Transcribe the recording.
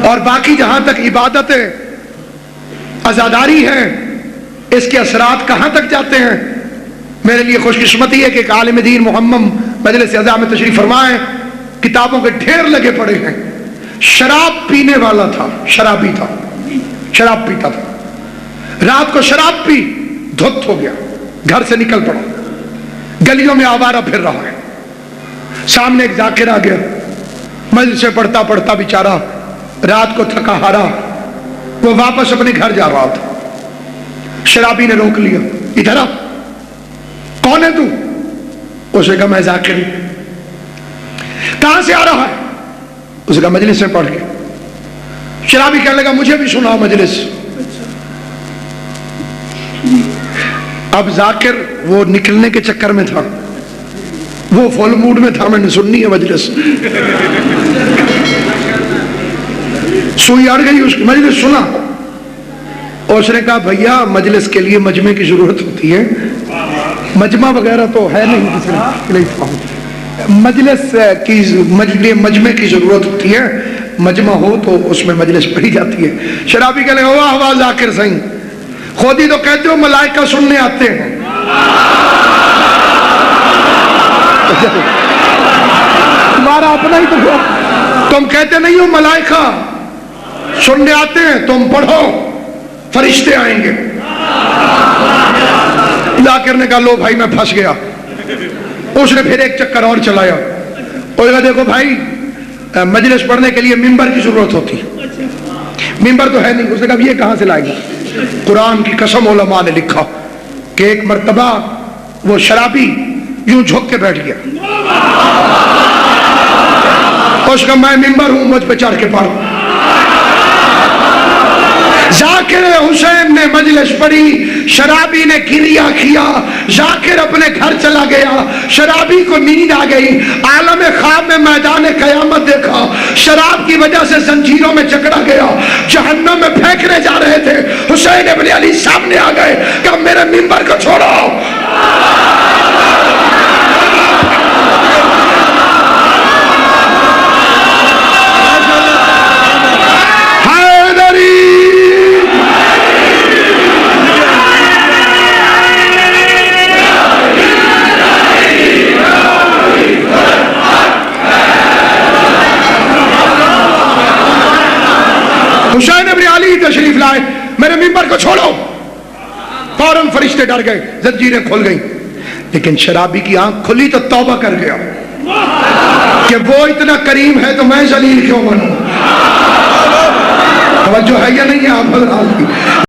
और बाकी जहां तक इबादत अज़ादारी है, इसके असरात कहां तक जाते हैं। मेरे लिए खुशकिस्मती है कि एक आलिम दीन मोहम्मद मजलिस अज़ा में तशरीफ फरमाए, किताबों के ढेर लगे पड़े हैं। शराब पीने वाला था, शराबी था, शराब पीता था। रात को शराब पी, धुत हो गया, घर से निकल पड़ा, गलियों में आवारा फिर रहा है। सामने एक जाकिर आ गया, मस्जिद से पढ़ता पढ़ता बेचारा रात को थका हारा वो वापस अपने घर जा रहा था। शराबी ने रोक लिया, इधर आ, कौन है तू? उसने कहा मैं जाकिर हूं। कहां से आ रहा है? उसने कहा मजलिस में पढ़ के। शराबी कहने लगा मुझे भी सुनाओ मजलिस। अब जाकिर वो निकलने के चक्कर में था, वो फुल मूड में था, मैंने सुननी है मजलिस। सुई अड़ गई उसकी, मजलिस सुना। और उसने कहा भैया मजलिस के लिए मजमे की जरूरत होती है, मजमा वगैरह तो है नहीं, मजलिस की मजमे की जरूरत होती है, मजमा हो तो उसमें मजलिस पढ़ी जाती है। शराबी कहने वाह वाह जाकिर सही, खुद ही तो कहते हो मलाइका सुनने आते हैं। तुम्हारा अपना ही तो, तुम कहते नहीं हो मलाइका सुनने आते हैं, तुम पढ़ो फरिश्ते आएंगे। जाकिर ने कहा लो भाई मैं फंस गया। उसने फिर एक चक्कर और चलाया, और देखो भाई मजलिस पढ़ने के लिए मिंबर की जरूरत होती है, मिंबर तो है नहीं। उसने कहा ये कहां से लाएगा? कुरान की कसम उलमा ने लिखा कि एक मर्तबा वो शराबी यूं झुक के बैठ गया, उसका मैं मिंबर हूं, मुझ पे चढ़ के पढ़। जाकिर हुसैन ने मजलिस पढ़ी, शराबी ने गिरिया किया, जाकिर अपने घर चला गया। शराबी को नींद आ गई, आलम ख्वाब में मैदान कयामत देखा, शराब की वजह से जंजीरों में जकड़ा गया, जहन्नम में फेंकने जा रहे थे। हुसैन इब्न अली सामने आ गए, कहा मेरे मिंबर को छोड़ो। हुसैन इब्न अली तशरीफ लाए, मेरे मिंबर को छोड़ो। फौरन फरिश्ते डर गए, जंजीरें खुल गई। लेकिन शराबी की आंख खुली तो तौबा कर गया कि वो इतना करीम है तो मैं जलील क्यों बनूं। तवज्जो है या नहीं है आप हज़रात की?